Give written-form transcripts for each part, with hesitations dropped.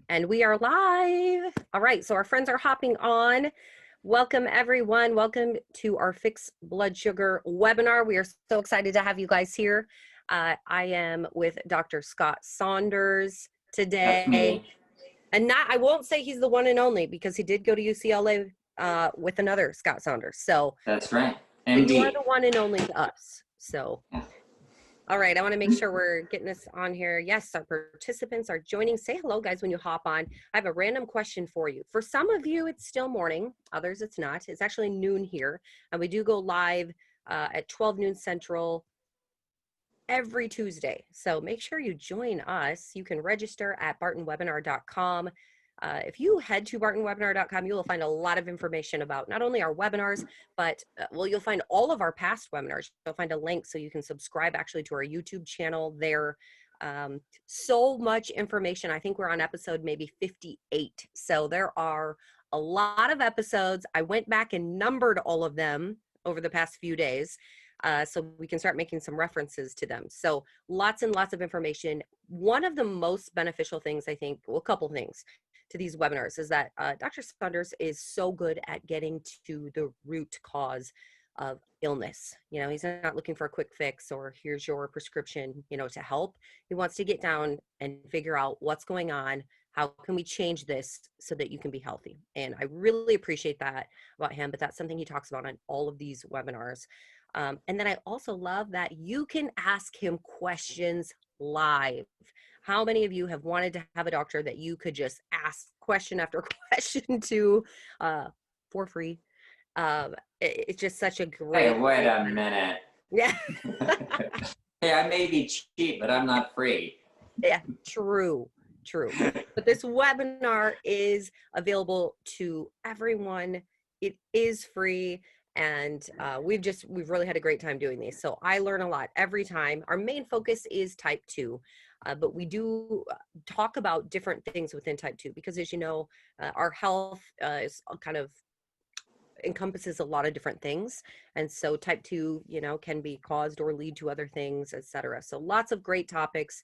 And we are live. All right, so our friends are hopping on. Welcome, everyone. Welcome to our Fix Blood Sugar webinar. We are so excited to have you guys here. I am with Dr. Scott Saunders That's today. me. And I won't say he's the one and only because he did go to UCLA with another Scott Saunders. So, That's right. but you are MD. the one and only to us. So. Yeah. All right, I want to make sure we're getting this on here. Yes, our participants are joining. Say hello, guys, when you hop on. I have a random question for you. For some of you, it's still morning. Others, it's not. It's actually noon here. And we do go live at 12 noon Central every Tuesday. So make sure you join us. You can register at bartonwebinar.com. If you head to bartonwebinar.com, you will find a lot of information about not only our webinars, but you'll find all of our past webinars. You'll find a link so you can subscribe actually to our YouTube channel there. So much information. I think we're on episode maybe 58. So there are a lot of episodes. I went back and numbered all of them over the past few days. So we can start making some references to them. So lots and lots of information. One of the most beneficial things, I think, well, a couple things to these webinars is that Dr. Saunders is so good at getting to the root cause of illness. You know, he's not looking for a quick fix or here's your prescription, you know, to help. He wants to get down and figure out what's going on. How can we change this so that you can be healthy? And I really appreciate that about him, but that's something he talks about on all of these webinars. And then I also love that you can ask him questions live. How many of you have wanted to have a doctor that you could just ask question after question to for free? It's just such a great. Hey, wait a minute. Yeah. Hey, I may be cheap, but I'm not free. Yeah, true. But this webinar is available to everyone. It is free. And we've really had a great time doing these. So I learn a lot every time. Our main focus is type 2, but we do talk about different things within type 2 because, as you know, our health is kind of encompasses a lot of different things. And so type 2, you know, can be caused or lead to other things, etc. So lots of great topics.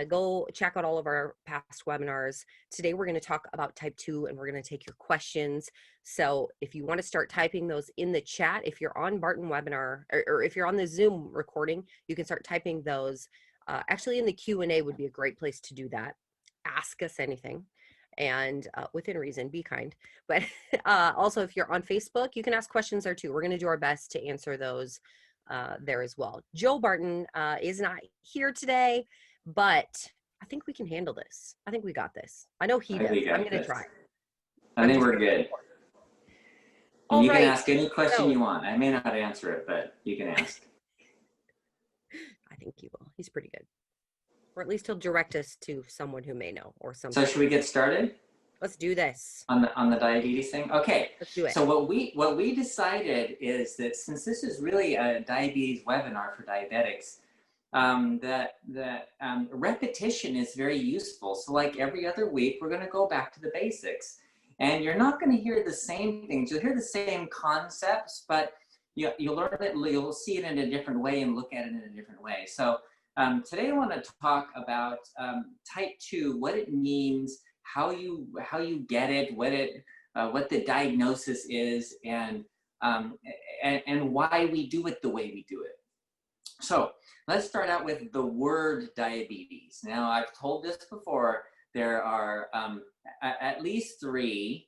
Go check out all of our past webinars. Today, we're going to talk about type 2 and we're going to take your questions. So if you want to start typing those in the chat, if you're on Barton webinar or if you're on the Zoom recording, you can start typing those. Actually, in the Q&A would be a great place to do that. Ask us anything. And within reason, be kind. But also, if you're on Facebook, you can ask questions there too. We're going to do our best to answer those there as well. Joe Barton is not here today, but I think we can handle this. I think we got this. I know he does. I'm going to try. I think we're good. And you can ask any question you want. I may not answer it, but you can ask. I think he will. He's pretty good. Or at least he'll direct us to someone who may know or something. So should we get started? Let's do this. On the diabetes thing? Okay. Let's do it. So what we decided is that since this is really a diabetes webinar for diabetics, that repetition is very useful. So like every other week, we're going to go back to the basics. And you're not going to hear the same things. You'll hear the same concepts, but you'll learn it, you'll see it in a different way and look at it in a different way. So today I want to talk about type 2, what it means, how you get it, what the diagnosis is, and why we do it the way we do it. So let's start out with the word diabetes. Now, I've told this before. There are at least 3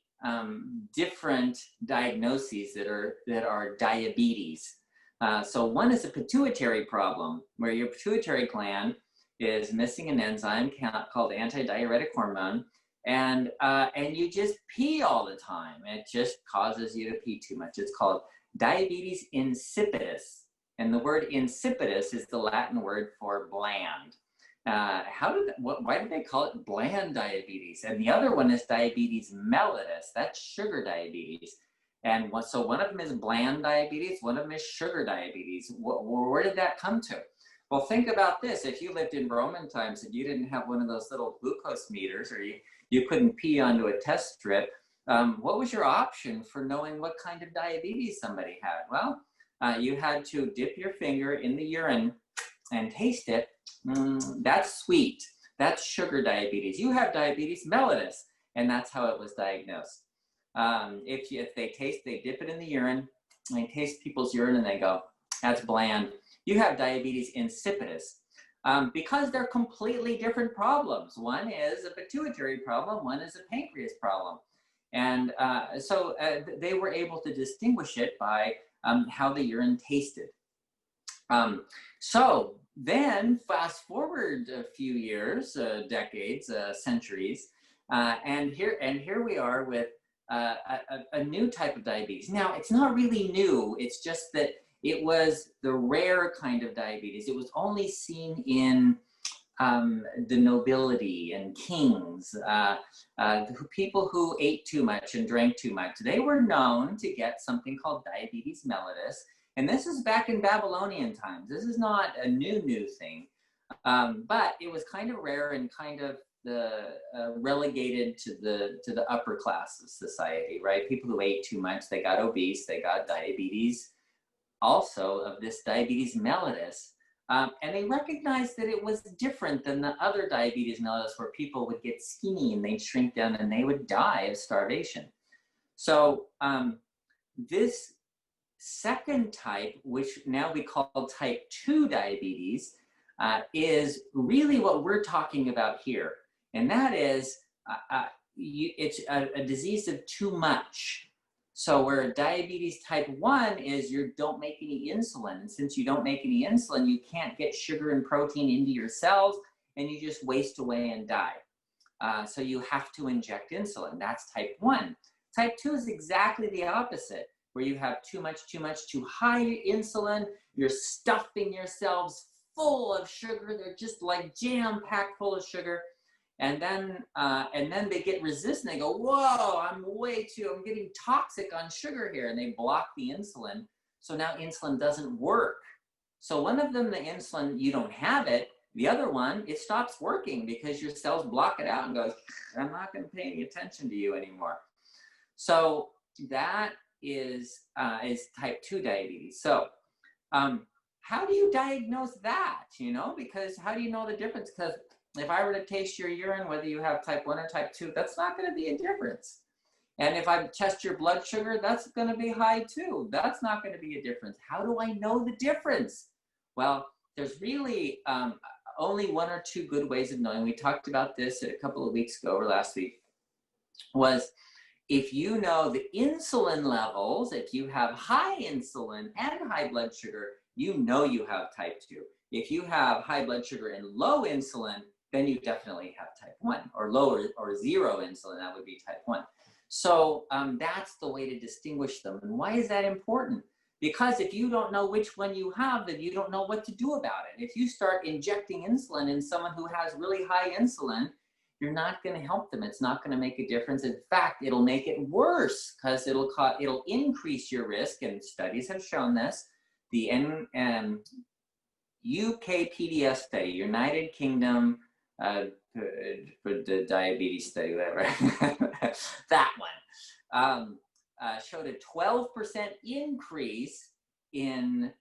different diagnoses that are diabetes. So one is a pituitary problem, where your pituitary gland is missing an enzyme called antidiuretic hormone, and you just pee all the time. It just causes you to pee too much. It's called Diabetes Insipidus, and the word insipidus is the Latin word for bland. Why did they call it bland diabetes? And the other one is Diabetes Mellitus. That's sugar diabetes. And so one of them is bland diabetes, one of them is sugar diabetes. Where did that come to? Well, think about this. If you lived in Roman times and you didn't have one of those little glucose meters, or you couldn't pee onto a test strip, what was your option for knowing what kind of diabetes somebody had? Well, you had to dip your finger in the urine and taste it. That's sweet. That's sugar diabetes. You have diabetes mellitus, and that's how it was diagnosed. If they dip it in the urine, and they taste people's urine and they go, that's bland. You have diabetes insipidus. Because they're completely different problems. One is a pituitary problem, one is a pancreas problem. And so they were able to distinguish it by how the urine tasted. So then fast forward a few years, decades, centuries, and here we are with a new type of diabetes. Now, it's not really new, it's just that it was the rare kind of diabetes. It was only seen in the nobility and kings, people who ate too much and drank too much. They were known to get something called Diabetes Mellitus. And this is back in Babylonian times. This is not a new thing, but it was kind of rare and kind of relegated to the upper class of society, right? People who ate too much, they got obese, they got diabetes, also of this diabetes mellitus. And they recognized that it was different than the other diabetes mellitus where people would get skinny and they'd shrink down and they would die of starvation. So this second type, which now we call type 2 diabetes, is really what we're talking about here. And that is, it's a disease of too much. So where diabetes type 1 is you don't make any insulin. And since you don't make any insulin, you can't get sugar and protein into your cells and you just waste away and die. So you have to inject insulin. That's type 1. Type 2 is exactly the opposite, where you have too high insulin. You're stuffing yourselves full of sugar. They're just like jam-packed full of sugar. And then they get resistant. They go, whoa, I'm getting toxic on sugar here. And they block the insulin. So now insulin doesn't work. So one of them, the insulin, you don't have it. The other one, it stops working because your cells block it out and goes, I'm not going to pay any attention to you anymore. So that is type 2 diabetes. So how do you diagnose that? Because how do you know the difference? Because if I were to taste your urine, whether you have type 1 or type 2, that's not going to be a difference. And if I test your blood sugar, that's going to be high too. That's not going to be a difference. How do I know the difference? Well, there's really only one or two good ways of knowing. We talked about this a couple of weeks ago or last week, was if you know the insulin levels, if you have high insulin and high blood sugar, you know you have type 2. If you have high blood sugar and low insulin, then you definitely have type 1, or low or zero insulin, that would be type 1. So that's the way to distinguish them. And why is that important? Because if you don't know which one you have, then you don't know what to do about it. If you start injecting insulin in someone who has really high insulin, you're not going to help them. It's not going to make a difference. In fact, it'll make it worse because it'll increase your risk, and studies have shown this. The UKPDS study, United Kingdom for the diabetes study, whatever, that one, showed a 12% increase in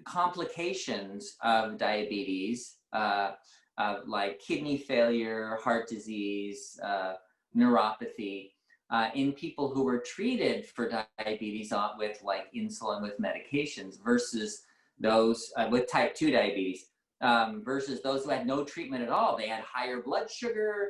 complications of diabetes, like kidney failure, heart disease, neuropathy, in people who were treated for diabetes with like insulin with medications versus those with type 2 diabetes, versus those who had no treatment at all. They had higher blood sugar,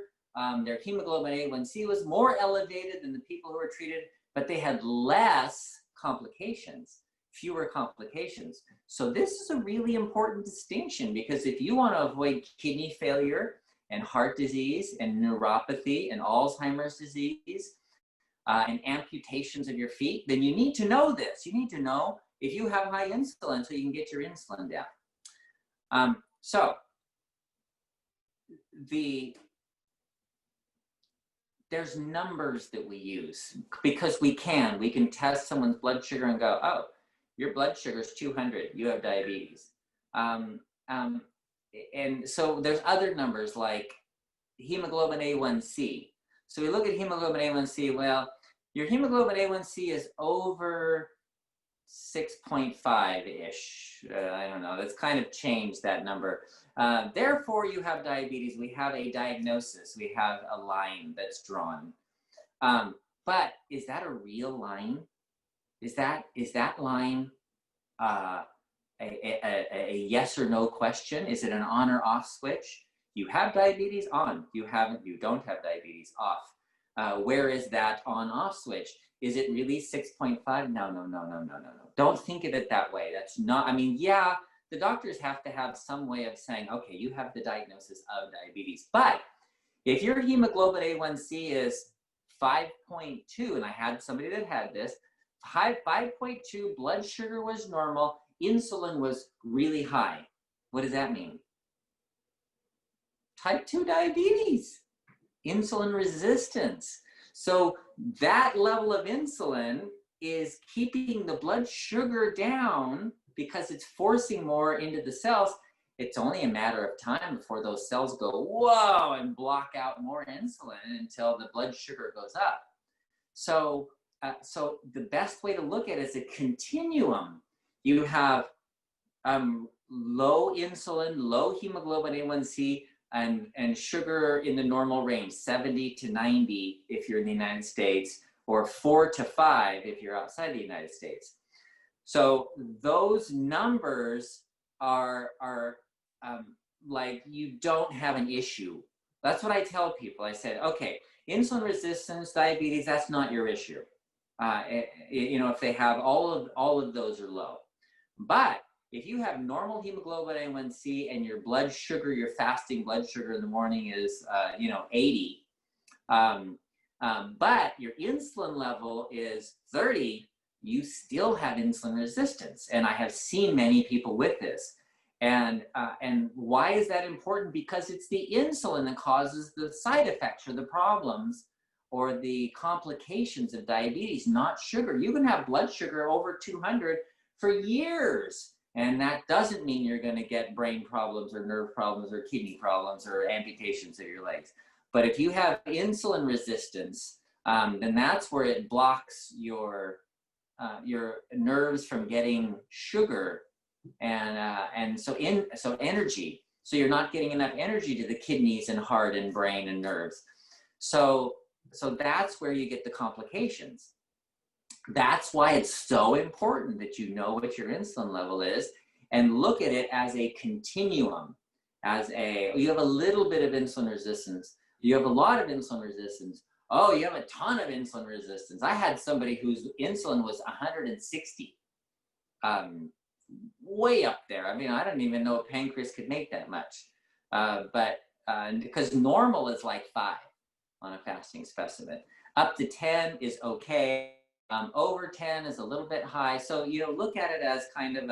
their hemoglobin A1C was more elevated than the people who were treated, but they had less complications, fewer complications. So this is a really important distinction, because if you want to avoid kidney failure and heart disease and neuropathy and Alzheimer's disease, and amputations of your feet, then you need to know this. You need to know if you have high insulin so you can get your insulin down. So there's numbers that we use because we can test someone's blood sugar and go, oh, your blood sugar is 200, you have diabetes. And so there's other numbers like hemoglobin A1C. So we look at hemoglobin A1C, well, your hemoglobin A1C is over 6.5-ish. I don't know. That's kind of changed that number. Therefore, you have diabetes. We have a diagnosis. We have a line that's drawn. But is that a real line? Is that line a yes or no question? Is it an on or off switch? You have diabetes, on. You don't have diabetes, off. Where is that on-off switch? Is it really 6.5? No. Don't think of it that way. That's not, I mean, yeah, the doctors have to have some way of saying, okay, you have the diagnosis of diabetes. But if your hemoglobin A1C is 5.2, and I had somebody that had this, 5.2, blood sugar was normal, insulin was really high. What does that mean? Type 2 diabetes, insulin resistance. So that level of insulin is keeping the blood sugar down because it's forcing more into the cells. It's only a matter of time before those cells go, whoa, and block out more insulin until the blood sugar goes up. So the best way to look at it is a continuum. You have low insulin, low hemoglobin A1C, and sugar in the normal range, 70 to 90 if you're in the United States, or 4 to 5 if you're outside the United States. So those numbers are like, you don't have an issue. That's what I tell people. I said, okay, insulin resistance, diabetes, that's not your issue. You know, if they have all of those are low. But if you have normal hemoglobin A1C and your blood sugar, your fasting blood sugar in the morning is, 80, but your insulin level is 30, you still have insulin resistance. And I have seen many people with this. And why is that important? Because it's the insulin that causes the side effects or the problems or the complications of diabetes, not sugar. You can have blood sugar over 200 for years. And that doesn't mean you're going to get brain problems or nerve problems or kidney problems or amputations of your legs. But if you have insulin resistance, then that's where it blocks your nerves from getting sugar and so energy. So you're not getting enough energy to the kidneys and heart and brain and nerves. So that's where you get the complications. That's why it's so important that you know what your insulin level is and look at it as a continuum, you have a little bit of insulin resistance, you have a lot of insulin resistance, oh, you have a ton of insulin resistance. I had somebody whose insulin was 160, way up there. I mean, I don't even know if pancreas could make that much, but because normal is like 5 on a fasting specimen. Up to 10 is okay. Over 10 is a little bit high. So, look at it as kind of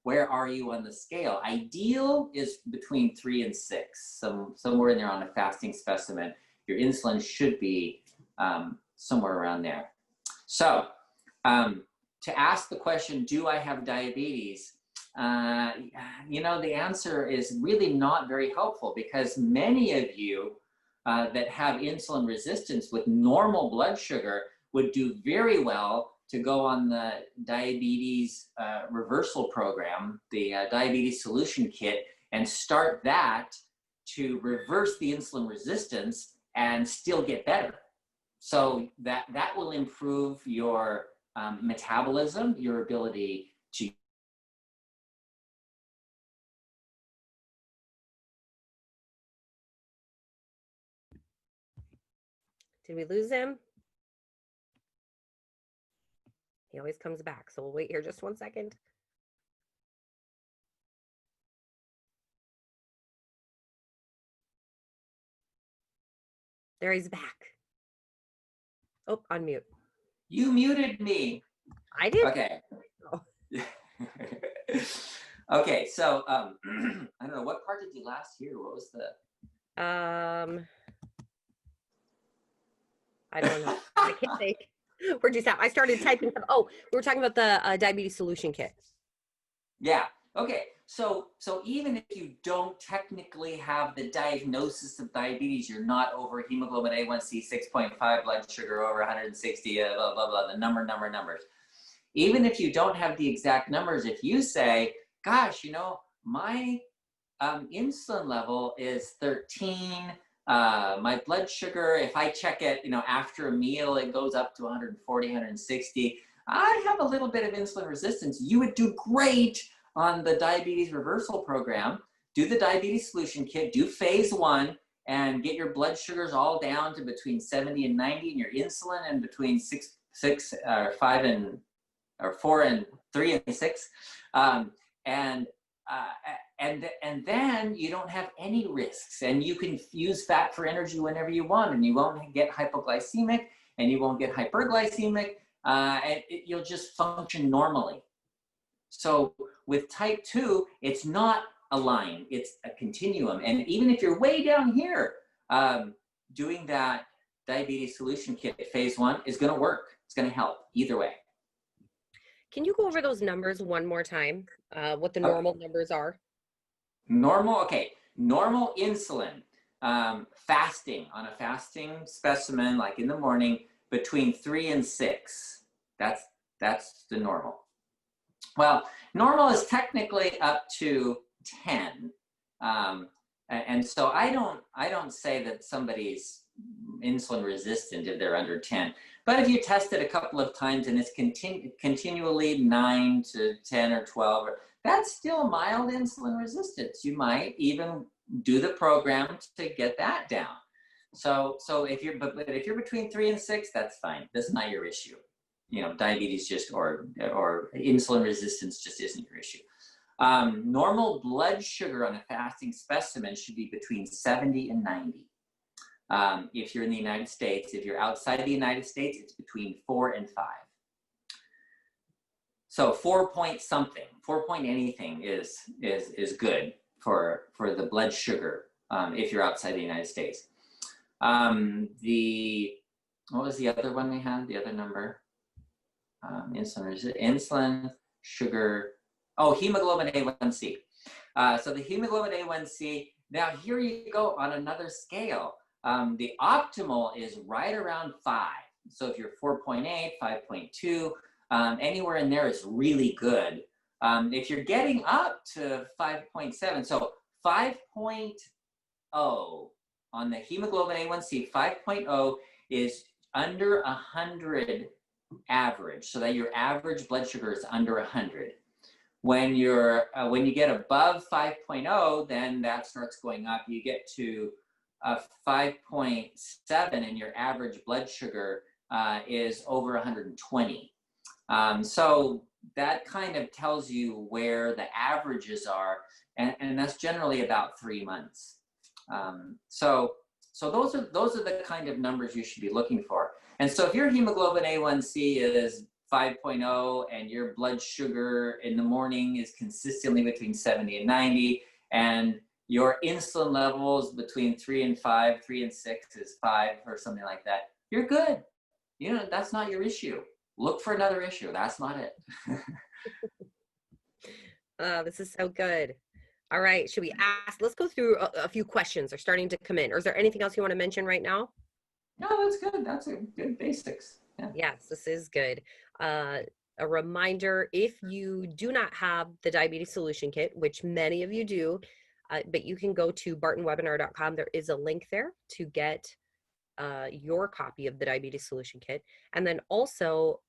where are you on the scale? Ideal is between 3 and 6, somewhere in there on a fasting specimen. Your insulin should be somewhere around there. So, to ask the question, do I have diabetes? The answer is really not very helpful because many of you that have insulin resistance with normal blood sugar would do very well to go on the diabetes reversal program, the diabetes solution kit, and start that to reverse the insulin resistance and still get better. So that will improve your metabolism, your ability to. Did we lose him? He always comes back, so we'll wait here just 1 second. There, he's back. Oh, unmute. You muted me. I did? Okay. Oh. Okay, so I don't know, what part did you last hear? What was the... I don't know. I can't think. Where'd you stop? I started typing. Oh, we were talking about the diabetes solution kit. Yeah. Okay. So even if you don't technically have the diagnosis of diabetes, you're not over hemoglobin A1C 6.5, blood sugar over 160, blah, blah, blah, the numbers. even if you don't have the exact numbers, if you say, gosh, you know, my insulin level is 13, my blood sugar, if I check it, you know, after a meal, it goes up to 140, 160. I have a little bit of insulin resistance. You would do great on the diabetes reversal program. Do the diabetes solution kit, do phase 1, and get your blood sugars all down to between 70 and 90, and your insulin and between 4 and 3 and 6. And then you don't have any risks, and you can use fat for energy whenever you want, and you won't get hypoglycemic and you won't get hyperglycemic, and you'll just function normally. So with type 2, it's not a line, it's a continuum. And even if you're way down here, doing that diabetes solution kit phase 1 is going to work. It's going to help either way. Can you go over those numbers one more time? What the normal numbers are? Normal, okay. Normal insulin, fasting, on a fasting specimen, like in the morning, between 3 and 6. That's the normal. Well, normal is technically up to 10. And so I don't say that somebody's insulin resistant if they're under 10. But if you test it a couple of times and it's continually 9 to 10 or 12, that's still mild insulin resistance. You might even do the program to get that down. So if you're between 3 and 6, that's fine. That's not your issue. You know, diabetes just or insulin resistance just isn't your issue. Normal blood sugar on a fasting specimen should be between 70 and 90. If you're in the United States. If you're outside the United States, it's between 4 and 5. So 4 point something, 4 point anything is good for the blood sugar if you're outside the United States. What was the other one we had? The other number? Insulin, sugar. Oh, hemoglobin A1C. So the hemoglobin A1C. Now here you go on another scale. The optimal is right around 5. So if you're 4.8, 5.2, anywhere in there is really good. If you're getting up to 5.7, so 5.0 on the hemoglobin A1C, 5.0 is under 100 average, so that your average blood sugar is under 100. When you get above 5.0, then that starts going up. You get to 5.7 and your average blood sugar is over 120. So that kind of tells you where the averages are, and that's generally about 3 months. So those are the kind of numbers you should be looking for. And so if your hemoglobin A1C is 5.0 and your blood sugar in the morning is consistently between 70 and 90, and your insulin levels between 3 and 5, 3 and 6 is 5 or something like that, you're good. You know, that's not your issue. Look for another issue. That's not it. This is so good. All right. Should we ask? Let's go through a few questions are starting to come in. Or is there anything else you want to mention right now? No, that's good. That's a good basics. Yeah. Yes, this is good. A reminder, if you do not have the Diabetes Solution Kit, which many of you do, but you can go to bartonwebinar.com. There is a link there to get your copy of the Diabetes Solution Kit. And then also,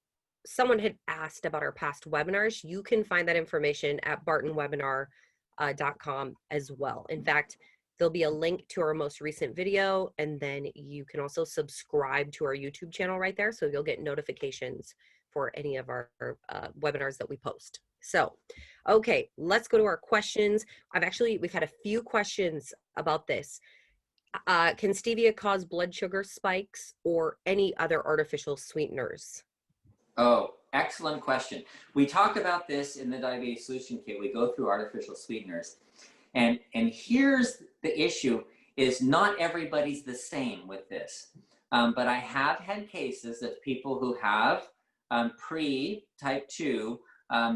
someone had asked about our past webinars. You can find that information at bartonwebinar.com as well. In fact, there'll be a link to our most recent video, and then you can also subscribe to our YouTube channel right there, so you'll get notifications for any of our webinars that we post. So, okay, let's go to our questions. We've had a few questions about this. Can stevia cause blood sugar spikes or any other artificial sweeteners? Oh, excellent question. We talk about this in the Diabetes Solution Kit. We go through artificial sweeteners. And here's the issue, is not everybody's the same with this. But I have had cases of people who have pre-type 2,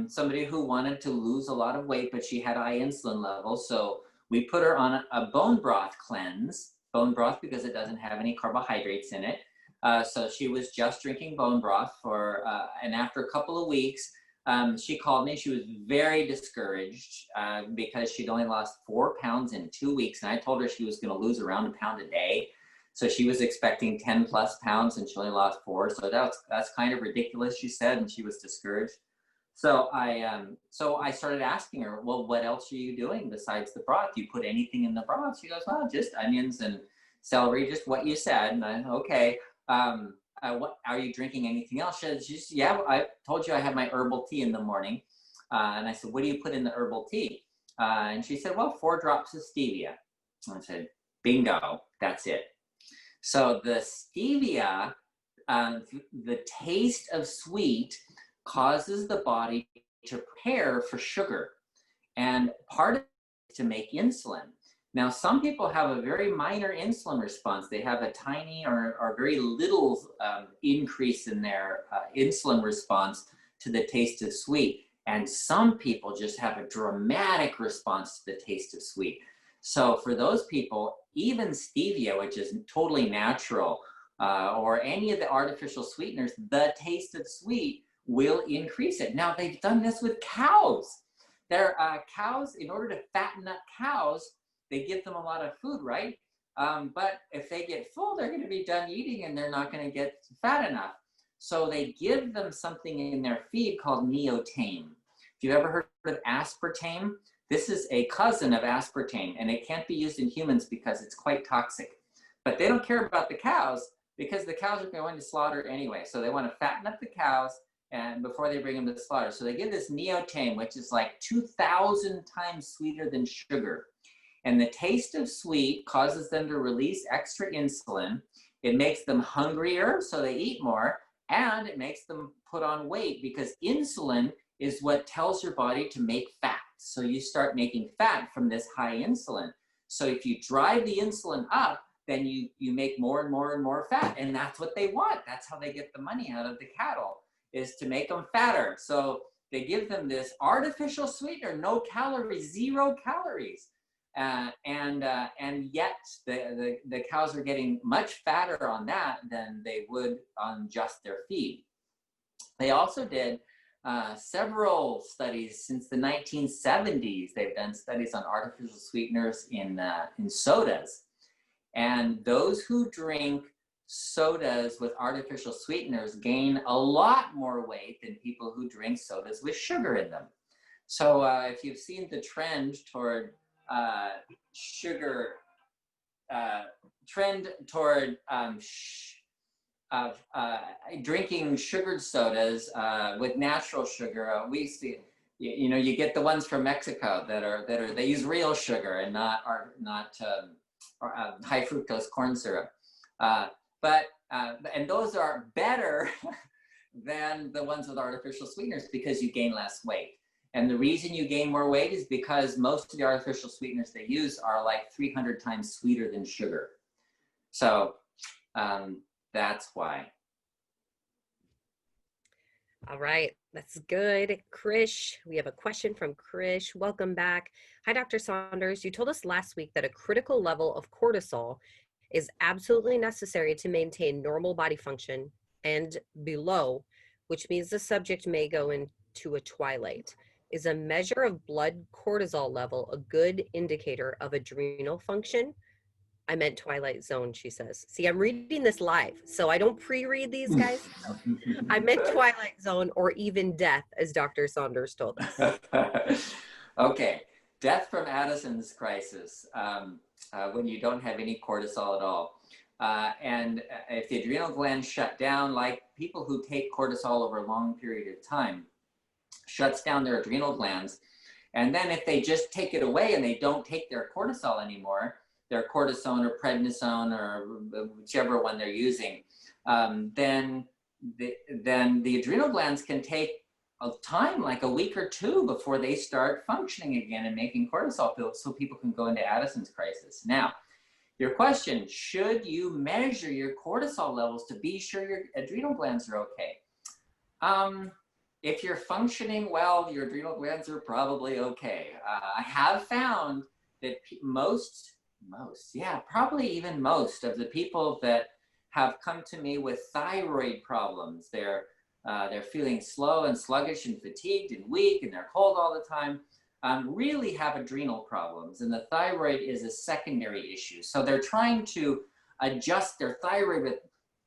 somebody who wanted to lose a lot of weight, but she had high insulin levels. So we put her on a bone broth cleanse, bone broth because it doesn't have any carbohydrates in it. So she was just drinking bone broth and after a couple of weeks, she called me. She was very discouraged because she'd only lost 4 pounds in 2 weeks. And I told her she was going to lose around a pound a day. So she was expecting 10 plus pounds and she only lost 4. So that's kind of ridiculous, she said, and she was discouraged. So I started asking her, well, what else are you doing besides the broth? Do you put anything in the broth? She goes, well, just onions and celery, just what you said. And I, okay. What are you drinking? Anything else? She says, yeah, I told you I have my herbal tea in the morning. And I said, what do you put in the herbal tea? And she said, well, 4 drops of stevia. And I said, bingo, that's it. So the stevia, the taste of sweet causes the body to prepare for sugar. And part of it is to make insulin. Now, some people have a very minor insulin response. They have a tiny or very little increase in their insulin response to the taste of sweet. And some people just have a dramatic response to the taste of sweet. So for those people, even stevia, which is totally natural, or any of the artificial sweeteners, the taste of sweet will increase it. Now, they've done this with cows. Cows, in order to fatten up cows, they give them a lot of food, right? But if they get full, they're going to be done eating and they're not going to get fat enough. So they give them something in their feed called neotame. If you've ever heard of aspartame, this is a cousin of aspartame, and it can't be used in humans because it's quite toxic. But they don't care about the cows because the cows are going to slaughter anyway. So they want to fatten up the cows and before they bring them to slaughter. So they give this neotame, which is like 2,000 times sweeter than sugar. And the taste of sweet causes them to release extra insulin. It makes them hungrier, so they eat more, and it makes them put on weight because insulin is what tells your body to make fat. So you start making fat from this high insulin. So if you drive the insulin up, then you make more and more and more fat. And that's what they want. That's how they get the money out of the cattle, is to make them fatter. So they give them this artificial sweetener, no calories, 0 calories. And yet the cows are getting much fatter on that than they would on just their feed. They also did several studies since the 1970s. They've done studies on artificial sweeteners in sodas. And those who drink sodas with artificial sweeteners gain a lot more weight than people who drink sodas with sugar in them. So if you've seen the trend toward drinking sugared sodas with natural sugar, we see, you get the ones from Mexico that they use real sugar and not high fructose corn syrup, and those are better than the ones with artificial sweeteners because you gain less weight. And the reason you gain more weight is because most of the artificial sweeteners they use are like 300 times sweeter than sugar. So that's why. All right, that's good. Krish, we have a question from Krish. Welcome back. Hi, Dr. Saunders. You told us last week that a critical level of cortisol is absolutely necessary to maintain normal body function and below, which means the subject may go into a twilight. Is a measure of blood cortisol level a good indicator of adrenal function? I meant twilight zone, she says. See, I'm reading this live, so I don't pre-read these, guys. I meant twilight zone or even death, as Dr. Saunders told us. Okay, death from Addison's crisis, when you don't have any cortisol at all. And if the adrenal glands shut down, like people who take cortisol over a long period of time, shuts down their adrenal glands. And then if they just take it away and they don't take their cortisol anymore, their cortisone or prednisone or whichever one they're using, then the adrenal glands can take a time, like a week or 2, before they start functioning again and making cortisol pills so people can go into Addison's crisis. Now, your question, should you measure your cortisol levels to be sure your adrenal glands are okay? If you're functioning well, your adrenal glands are probably okay. I have found that probably even most of the people that have come to me with thyroid problems. They're feeling slow and sluggish and fatigued and weak, and they're cold all the time. Really have adrenal problems, and the thyroid is a secondary issue. So they're trying to adjust their thyroid with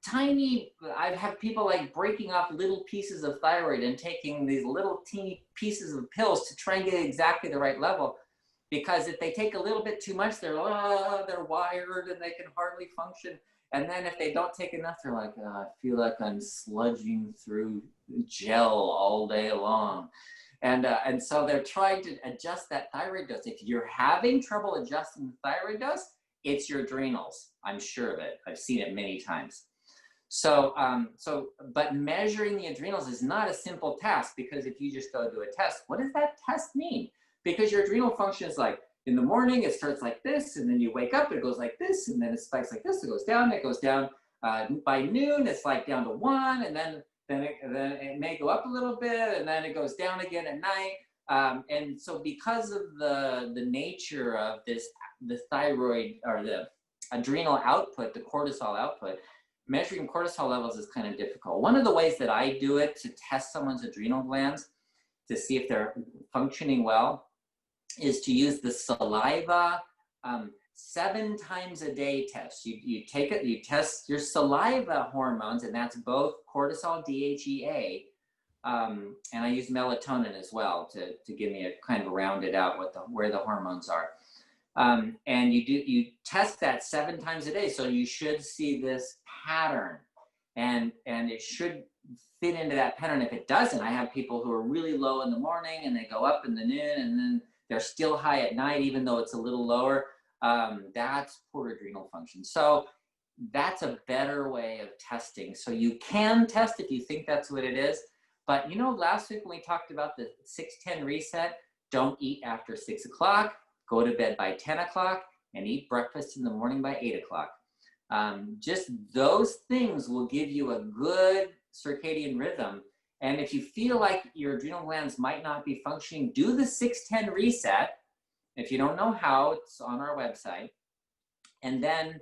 tiny, I've had people like breaking off little pieces of thyroid and taking these little teeny pieces of pills to try and get exactly the right level. Because if they take a little bit too much, they're wired and they can hardly function. And then if they don't take enough, they're like, oh, I feel like I'm sludging through gel all day long. And so they're trying to adjust that thyroid dose. If you're having trouble adjusting the thyroid dose, it's your adrenals. I'm sure of it. I've seen it many times. So, but measuring the adrenals is not a simple task, because if you just go do a test, what does that test mean? Because your adrenal function is like, in the morning, it starts like this, and then you wake up, it goes like this, and then it spikes like this, it goes down, it goes down. By noon, it's like down to 1, and then it may go up a little bit, and then it goes down again at night. And so because of the nature of this, the thyroid or the adrenal output, the cortisol output, measuring cortisol levels is kind of difficult. One of the ways that I do it to test someone's adrenal glands to see if they're functioning well is to use the saliva 7 times a day test. You take it, you test your saliva hormones, and that's both cortisol, DHEA, and I use melatonin as well to give me a kind of rounded out where the hormones are. And you test that 7 times a day, so you should see this pattern, and it should fit into that pattern. If it doesn't, I have people who are really low in the morning and they go up in the noon, and then they're still high at night, even though it's a little lower. That's poor adrenal function. So that's a better way of testing. So you can test if you think that's what it is. But you know, last week when we talked about the 6-10 reset, don't eat after 6 o'clock, go to bed by 10 o'clock, and eat breakfast in the morning by 8 o'clock. Just those things will give you a good circadian rhythm. And if you feel like your adrenal glands might not be functioning, do the 6-10 reset. If you don't know how, it's on our website. And then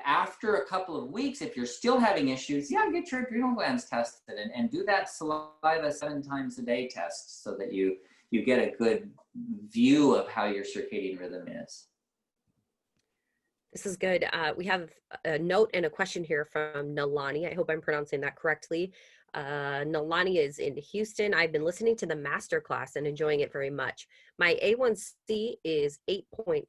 after a couple of weeks, if you're still having issues, get your adrenal glands tested and do that saliva 7 times a day test so that you get a good view of how your circadian rhythm is. This is good. We have a note and a question here from Nalani. I hope I'm pronouncing that correctly. Nalani is in Houston. I've been listening to the masterclass and enjoying it very much. My A1C is 8.8,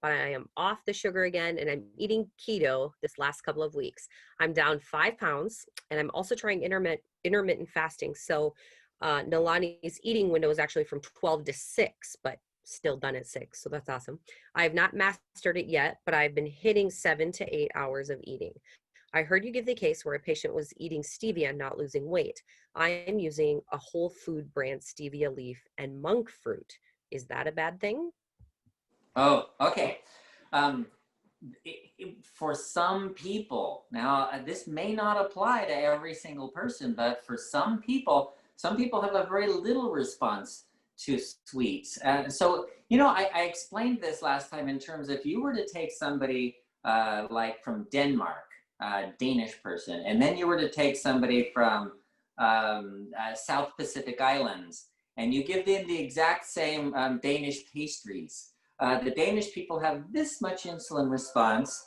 but I am off the sugar again, and I'm eating keto this last couple of weeks. I'm down 5 pounds, and I'm also trying intermittent fasting. So Nalani's eating window is actually from 12 to 6, but still done at 6. So that's awesome. I have not mastered it yet, but I've been hitting 7 to 8 hours of eating. I heard you give the case where a patient was eating stevia and not losing weight. I am using a whole food brand stevia leaf and monk fruit. Is that a bad thing? Oh, okay. For some people, now this may not apply to every single person, but for some people have a very little response to sweets. So, you know, I explained this last time in terms of if you were to take somebody like from Denmark, a Danish person, and then you were to take somebody from South Pacific Islands, and you give them the exact same Danish pastries. The Danish people have this much insulin response,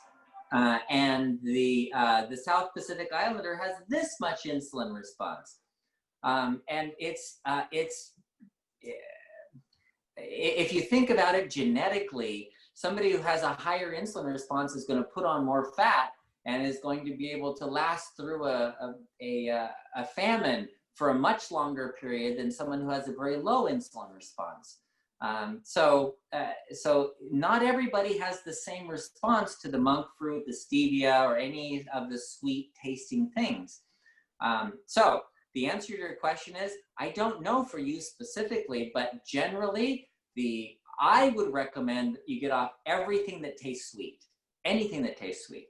and the South Pacific Islander has this much insulin response. And it's if you think about it genetically, somebody who has a higher insulin response is going to put on more fat and is going to be able to last through a famine for a much longer period than someone who has a very low insulin response. So not everybody has the same response to the monk fruit, the stevia, or any of the sweet tasting things. So the answer to your question is, I don't know for you specifically, but generally, I would recommend you get off everything that tastes sweet, anything that tastes sweet,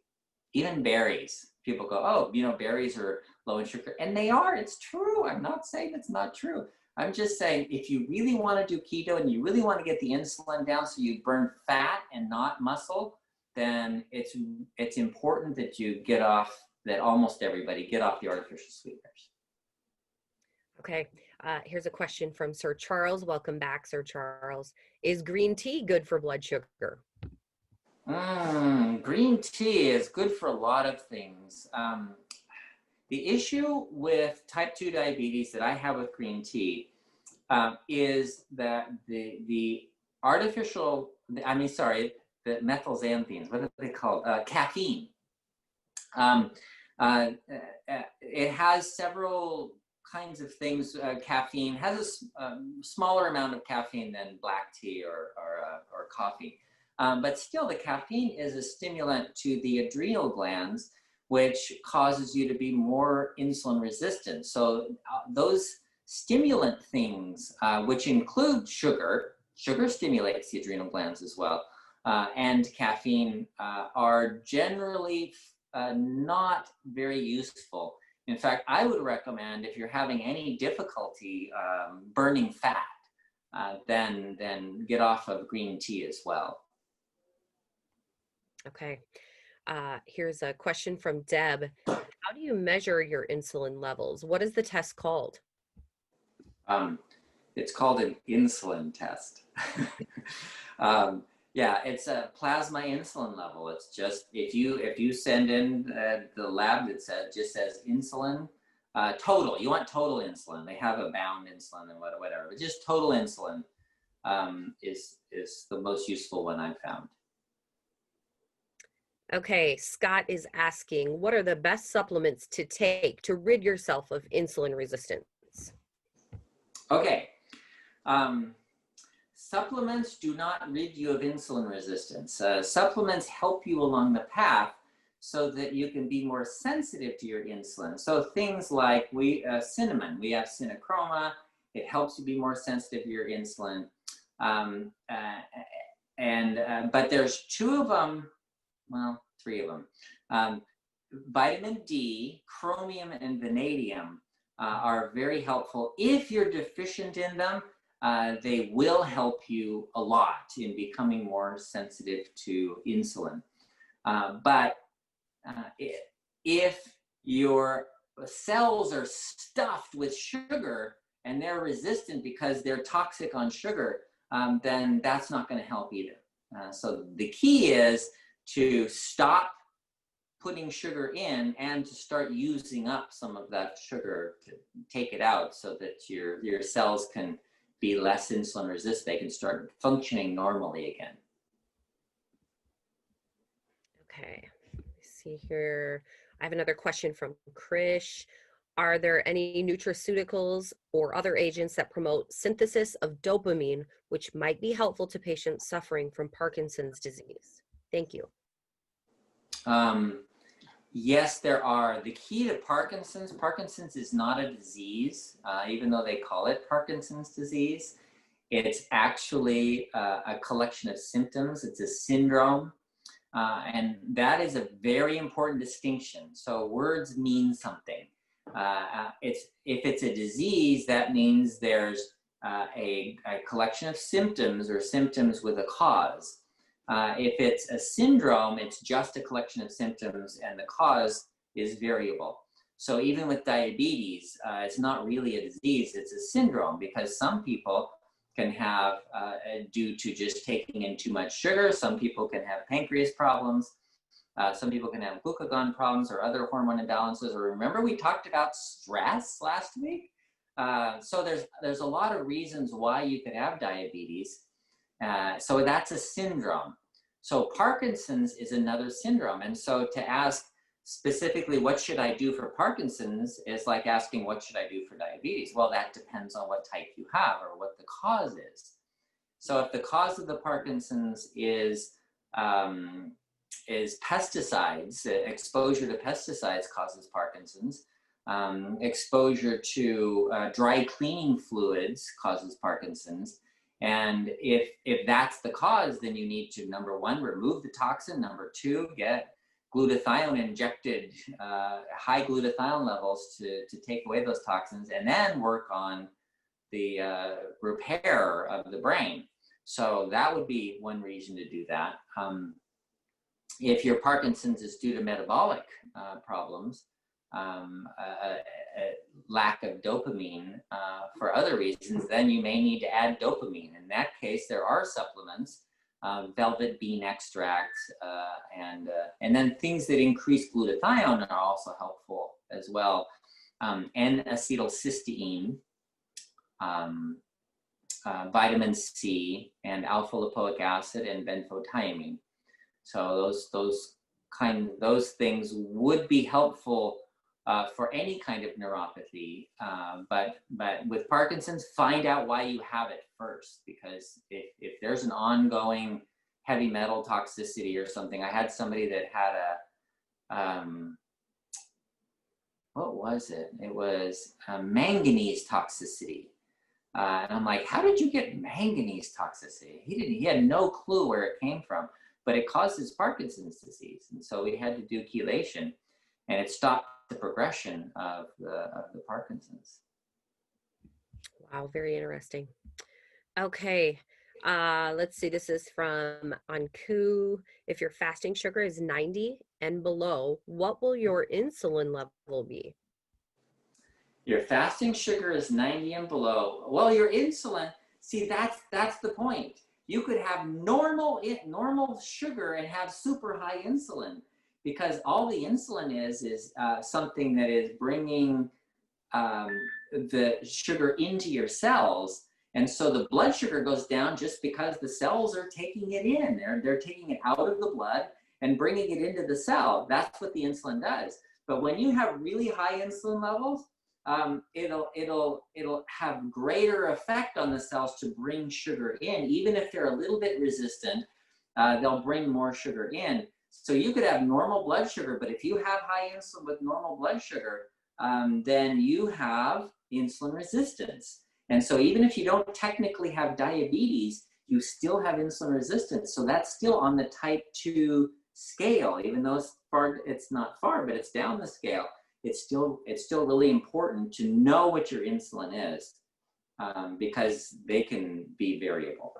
even berries. People go, oh, you know, berries are low in sugar, and they are. It's true. I'm not saying it's not true. I'm just saying if you really want to do keto and you really want to get the insulin down so you burn fat and not muscle, then it's important that you get off, that almost everybody get off the artificial sweeteners. Okay, here's a question from Sir Charles. Welcome back, Sir Charles. Is green tea good for blood sugar? Green tea is good for a lot of things. The issue with type 2 diabetes that I have with green tea is that the methylxanthines, what are they called? Caffeine. It has several kinds of things. Caffeine has a smaller amount of caffeine than black tea or coffee. But still, the caffeine is a stimulant to the adrenal glands, which causes you to be more insulin resistant. So those stimulant things, which include sugar stimulates the adrenal glands as well, and caffeine are generally not very useful. In fact, I would recommend, if you're having any difficulty burning fat, then get off of green tea as well. Okay. Here's a question from Deb. How do you measure your insulin levels? What is the test called? It's called an insulin test. Yeah, it's a plasma insulin level. It's just, if you send in the lab that just says insulin, total, you want total insulin. They have a bound insulin and whatever, but just total insulin is the most useful one I've found. Okay, Scott is asking, what are the best supplements to take to rid yourself of insulin resistance? Okay. Supplements do not rid you of insulin resistance. Supplements help you along the path so that you can be more sensitive to your insulin. So things like cinnamon, we have cinnachroma. It helps you be more sensitive to your insulin. But there's two of them, well, three of them. Vitamin D, chromium, and vanadium are very helpful. If you're deficient in them, they will help you a lot in becoming more sensitive to insulin. But if your cells are stuffed with sugar and they're resistant because they're toxic on sugar, then that's not going to help either. So the key is to stop putting sugar in and to start using up some of that sugar to take it out so that your cells can be less insulin resistant. They can start functioning normally again. Okay, let's see here. I have another question from Krish. Are there any nutraceuticals or other agents that promote synthesis of dopamine, which might be helpful to patients suffering from Parkinson's disease? Thank you. Yes, there are. The key to Parkinson's is not a disease, even though they call it Parkinson's disease. It's actually a collection of symptoms. It's a syndrome. And that is a very important distinction. So words mean something. If it's a disease, that means there's a collection of symptoms or symptoms with a cause. If it's a syndrome, it's just a collection of symptoms and the cause is variable. So even with diabetes, it's not really a disease, it's a syndrome, because some people can have, due to just taking in too much sugar, some people can have pancreas problems, some people can have glucagon problems or other hormone imbalances. Or remember we talked about stress last week? So there's a lot of reasons why you could have diabetes. So that's a syndrome. So Parkinson's is another syndrome. And so to ask specifically, what should I do for Parkinson's is like asking, what should I do for diabetes? Well, that depends on what type you have or what the cause is. So if the cause of the Parkinson's is pesticides, exposure to pesticides causes Parkinson's, exposure to dry cleaning fluids causes Parkinson's. And if that's the cause, then you need to, number one, remove the toxin. Number two, get glutathione injected, high glutathione levels to take away those toxins, and then work on the repair of the brain. So that would be one reason to do that. If your Parkinson's is due to metabolic problems, lack of dopamine for other reasons, then you may need to add dopamine. In that case, there are supplements, velvet bean extract, and then things that increase glutathione are also helpful as well. N-acetylcysteine, vitamin C, and alpha lipoic acid, and benfotiamine. So those things would be helpful for any kind of neuropathy, but with Parkinson's, find out why you have it first, because if there's an ongoing heavy metal toxicity or something. I had somebody that had a what was it? It was a manganese toxicity. And I'm like, how did you get manganese toxicity? He had no clue where it came from, but it causes Parkinson's disease. And so we had to do chelation, and it stopped the progression of the Parkinson's. Wow, very interesting. Okay, let's see. This is from Anku. If your fasting sugar is 90 and below, what will your insulin level be? Your fasting sugar is 90 and below. Well, your insulin, see, that's the point. You could have normal sugar and have super high insulin, because all the insulin is something that is bringing the sugar into your cells. And so the blood sugar goes down just because the cells are taking it in. They're taking it out of the blood and bringing it into the cell. That's what the insulin does. But when you have really high insulin levels, it'll have greater effect on the cells to bring sugar in. Even if they're a little bit resistant, they'll bring more sugar in. So you could have normal blood sugar, but if you have high insulin with normal blood sugar, then you have insulin resistance. And so even if you don't technically have diabetes, you still have insulin resistance. So that's still on the type 2 scale, even though it's not far, but it's down the scale. It's still really important to know what your insulin is, because they can be variable.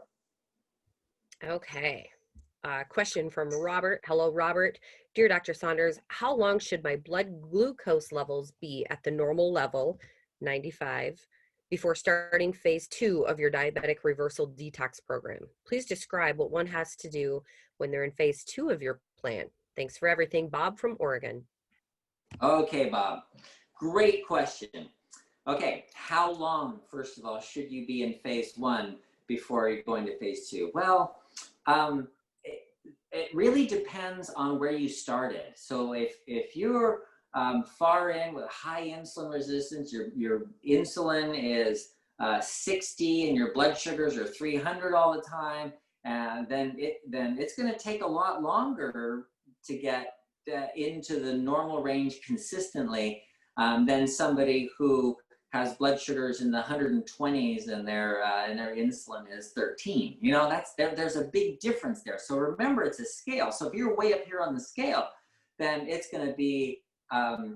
Okay. Question from Robert. Hello, Robert. Dear Dr. Saunders, how long should my blood glucose levels be at the normal level, 95, before starting phase 2 of your diabetic reversal detox program? Please describe what one has to do when they're in phase 2 of your plan. Thanks for everything. Bob from Oregon. Okay, Bob. Great question. Okay, how long, first of all, should you be in phase 1 before you're going to phase 2? Well, it really depends on where you started. So if you're far in with high insulin resistance, your insulin is 60 and your blood sugars are 300 all the time, and then it's going to take a lot longer to get into the normal range consistently than somebody who has blood sugars in the 120s and their insulin is 13. You know, there's a big difference there. So remember, it's a scale. So if you're way up here on the scale, then it's going to be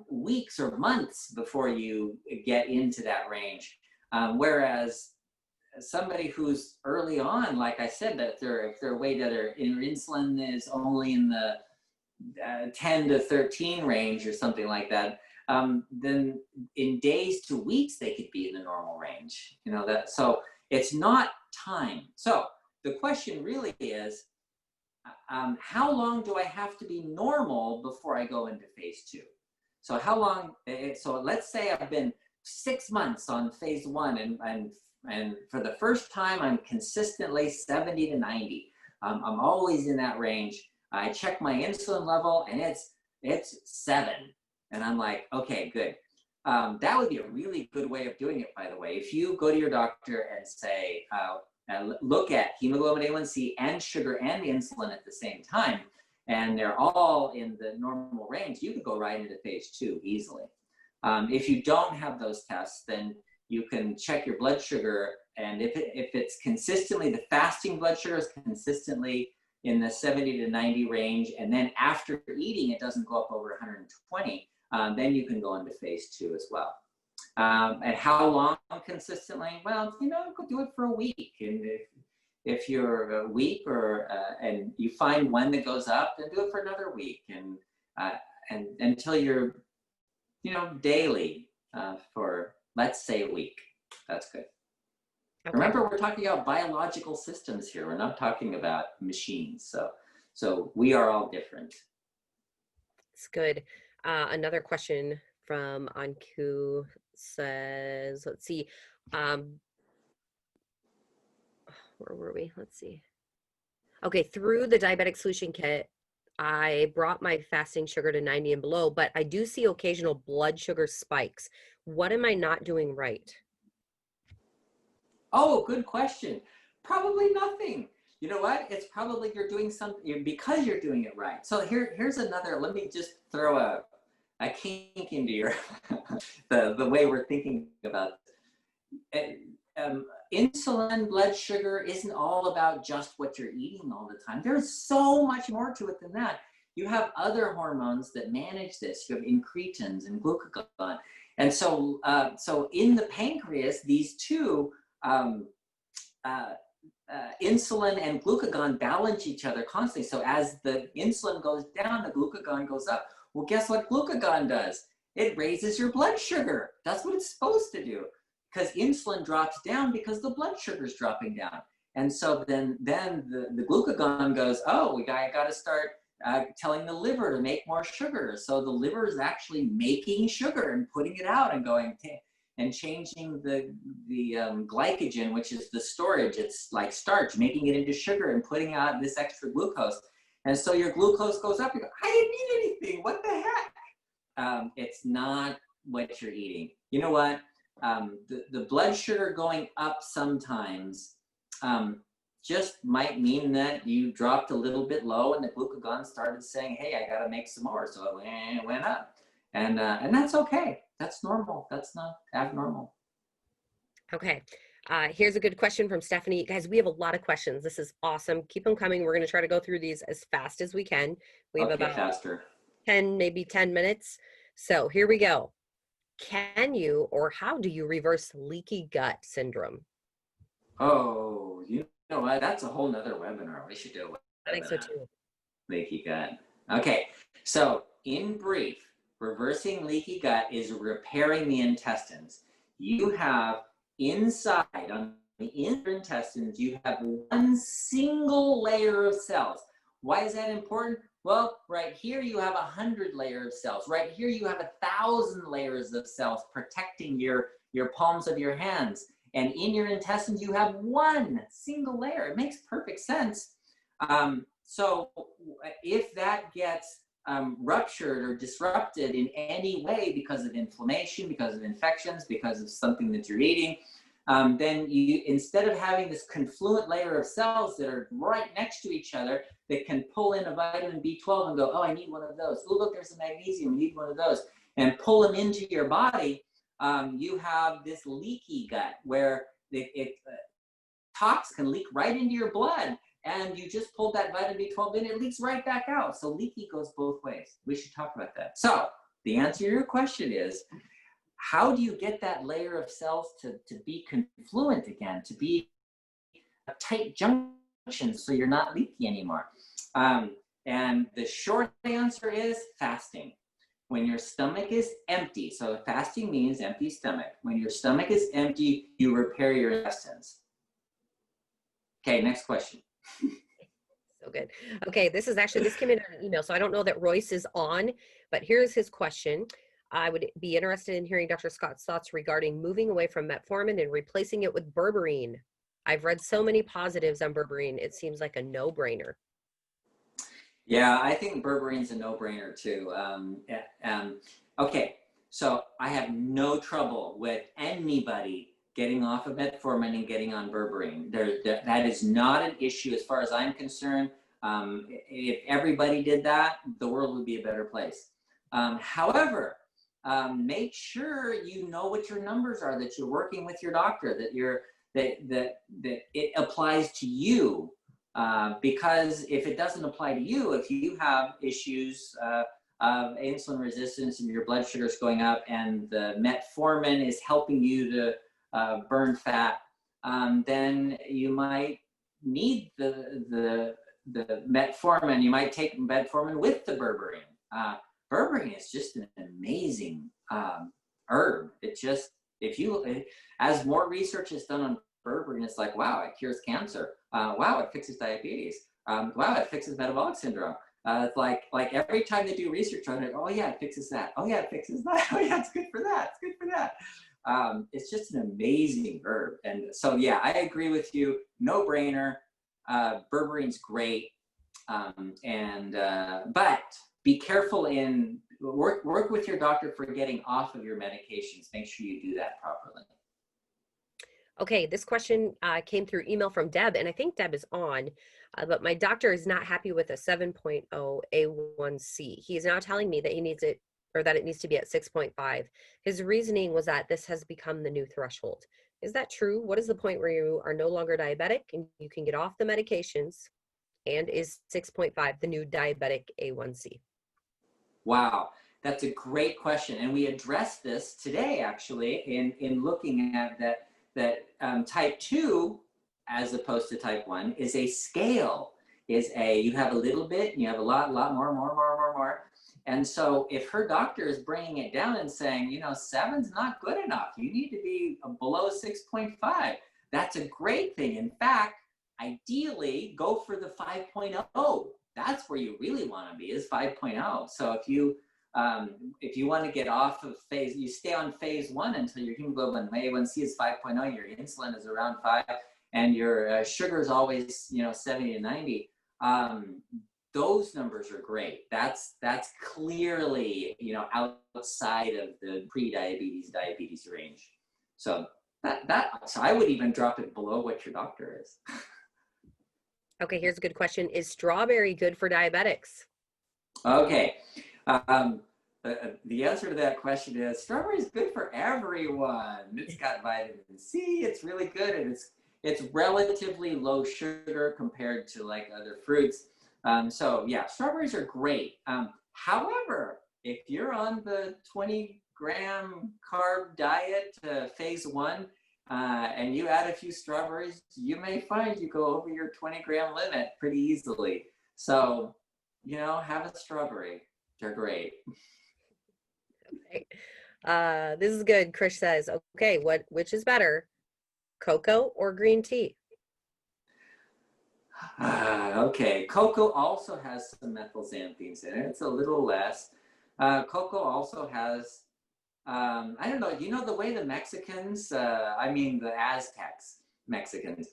weeks or months before you get into that range. Whereas somebody who's early on, like I said, that if they're way that their insulin is only in the 10 to 13 range or something like that, then in days to weeks they could be in the normal range. You know that. So it's not time. So the question really is, how long do I have to be normal before I go into phase 2? So how long? So let's say I've been 6 months on phase 1, and for the first time I'm consistently 70 to 90. I'm always in that range. I check my insulin level and it's 7, and I'm like, okay, good. That would be a really good way of doing it, by the way. If you go to your doctor and say, look at hemoglobin A1C and sugar and insulin at the same time, and they're all in the normal range, you could go right into phase 2 easily. If you don't have those tests, then you can check your blood sugar, and if it's consistently, the fasting blood sugar is consistently in the 70 to 90 range, and then after eating it doesn't go up over 120, then you can go into phase 2 as well. And how long consistently? Well, you know, you could do it for a week, and if you're weak or and you find one that goes up, then do it for another week, and until you're, daily for, let's say, a week. That's good. Okay. Remember, we're talking about biological systems here. We're not talking about machines. So we are all different. It's good. Another question from Anku says, let's see, where were we? Let's see. Okay, through the diabetic solution kit, I brought my fasting sugar to 90 and below, but I do see occasional blood sugar spikes. What am I not doing right? Oh, good question. Probably nothing. You know what? It's probably you're doing something because you're doing it right. So here's another, let me just throw a kink into your, the way we're thinking about it. Insulin, blood sugar isn't all about just what you're eating all the time. There's so much more to it than that. You have other hormones that manage this. You have incretins and glucagon. And so, so in the pancreas, these two, insulin and glucagon balance each other constantly. So as the insulin goes down, the glucagon goes up. Well, guess what glucagon does? It raises your blood sugar. That's what it's supposed to do, because insulin drops down because the blood sugar is dropping down. And so then the glucagon goes, oh, I got to start telling the liver to make more sugar. So the liver is actually making sugar and putting it out and going and changing the glycogen, which is the storage. It's like starch, making it into sugar and putting out this extra glucose. And so your glucose goes up. You go, I didn't eat anything. What the heck? It's not what you're eating. You know what? The blood sugar going up sometimes just might mean that you dropped a little bit low and the glucagon started saying, hey, I got to make some more. So it went up. And that's okay. That's normal. That's not abnormal. Okay. Here's a good question from Stephanie. Guys, we have a lot of questions. This is awesome. Keep them coming. We're going to try to go through these as fast as we can. We have about faster. 10, maybe 10 minutes. So here we go. Can you, or how do you reverse leaky gut syndrome? Oh, you know what? That's a whole nother webinar. We should do a webinar. I think so too. Leaky gut. Okay. So in brief, reversing leaky gut is repairing the intestines. You have inside, on the inner intestines, you have one single layer of cells. Why is that important? Well, right here you have 100 layers of cells. Right here you have 1,000 layers of cells protecting your palms of your hands. And in your intestines you have one single layer. It makes perfect sense. So if that gets ruptured or disrupted in any way because of inflammation, because of infections, because of something that you're eating, then you, instead of having this confluent layer of cells that are right next to each other that can pull in a vitamin B12 and go, oh, I need one of those. Oh, look, there's a magnesium, I need one of those, and pull them into your body, you have this leaky gut where toxins can leak right into your blood. And you just pulled that vitamin B12 in, it leaks right back out. So leaky goes both ways. We should talk about that. So the answer to your question is, how do you get that layer of cells to be confluent again, to be a tight junction so you're not leaky anymore? And the short answer is fasting. When your stomach is empty, so fasting means empty stomach. When your stomach is empty, you repair your intestines. Okay, next question. So good. Okay, this came in an email, so I don't know that Royce is on, but here's his question. I would be interested in hearing Dr. Scott's thoughts regarding moving away from metformin and replacing it with berberine. I've read so many positives on berberine. It seems like a no-brainer. Yeah, I think berberine's a no-brainer too. Okay, so I have no trouble with anybody getting off of metformin and getting on berberine. That is not an issue as far as I'm concerned. If everybody did that, the world would be a better place. However, make sure you know what your numbers are, that you're working with your doctor, that it applies to you. Because if it doesn't apply to you, if you have issues of insulin resistance and your blood sugar is going up and the metformin is helping you to burn fat, then you might need the metformin. You might take metformin with the berberine. Berberine is just an amazing herb. It just, as more research is done on berberine, it's like, wow, it cures cancer. Wow, it fixes diabetes. Wow, it fixes metabolic syndrome. It's like every time they do research on it, oh yeah, it fixes that. Oh yeah, it fixes that. Oh yeah, it's good for that. It's good for that. It's just an amazing herb. And so, yeah, I agree with you. No brainer. Berberine's great. But be careful in work with your doctor for getting off of your medications. Make sure you do that properly. Okay, this question came through email from Deb, and I think Deb is on, but my doctor is not happy with a 7.0 A1C. He is now telling me that he needs it, or that it needs to be at 6.5. His reasoning was that this has become the new threshold. Is that true? What is the point where you are no longer diabetic and you can get off the medications? And is 6.5 the new diabetic A1C? Wow, that's a great question. And we addressed this today, actually, in looking at that type 2, as opposed to type 1, is a scale. You have a little bit, and you have a lot more. And so if her doctor is bringing it down and saying, 7's not good enough, you need to be below 6.5, that's a great thing. In fact, ideally, go for the 5.0. That's where you really want to be, is 5.0. So if you want to get off of phase, you stay on phase 1 until your hemoglobin A1C is 5.0, your insulin is around 5, and your sugar is always 70 to 90. Those numbers are great. That's clearly outside of the diabetes range. So so I would even drop it below what your doctor is. Okay, here's a good question. Is strawberry good for diabetics? Okay. The answer to that question is strawberry is good for everyone. It's got vitamin C. It's really good, and it's relatively low sugar compared to like other fruits. So yeah, strawberries are great. However, if you're on the 20-gram carb diet, phase 1, and you add a few strawberries, you may find you go over your 20-gram limit pretty easily. So, have a strawberry. They're great. Okay. This is good. Krish says, okay, which is better, cocoa or green tea? Okay, cocoa also has some methylxanthines in it. It's a little less. Cocoa also has, I don't know, the way the Mexicans, the Aztecs, Mexicans,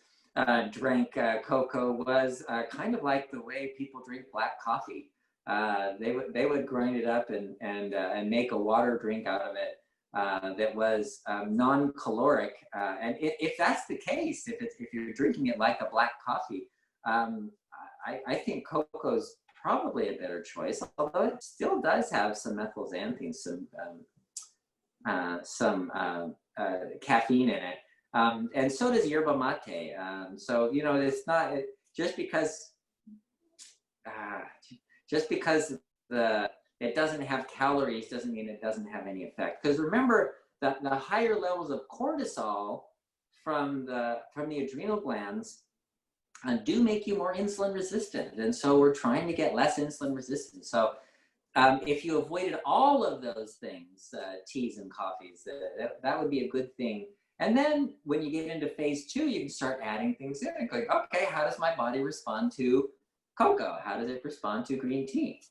drank cocoa was kind of like the way people drink black coffee. They would grind it up and make a water drink out of it that was non-caloric. And if that's the case, if you're drinking it like a black coffee, I think cocoa's probably a better choice, although it still does have some methylxanthine, some caffeine in it, and so does yerba mate. So it's not just because it doesn't have calories doesn't mean it doesn't have any effect. Because remember that the higher levels of cortisol from the adrenal glands do make you more insulin resistant, and so we're trying to get less insulin resistant. So if you avoided all of those things, teas and coffees, that would be a good thing. And then when you get into phase 2, you can start adding things in. Like, okay, how does my body respond to cocoa? How does it respond to green tea?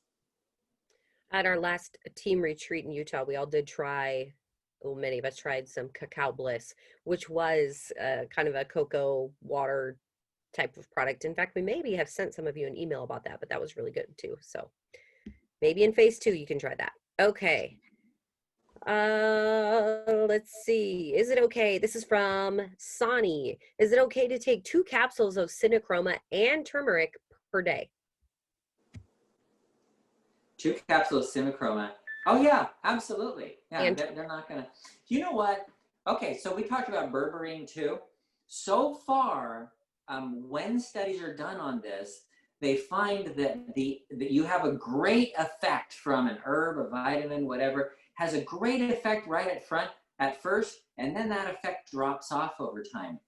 At our last team retreat in Utah, we all did try, many of us tried some Cacao Bliss, which was kind of a cocoa water type of product. In fact, we maybe have sent some of you an email about that, but that was really good too. So maybe in phase 2, you can try that. Okay. Let's see. Is it okay? This is from Sonny. Is it okay to take 2 capsules of Cinachroma and turmeric per day? 2 capsules of Cinachroma. Oh yeah, absolutely. Yeah, And they're not gonna. You know what? Okay, so we talked about berberine too. So far, when studies are done on this, they find that that you have a great effect from an herb, a vitamin, whatever, has a great effect right at first, and then that effect drops off over time.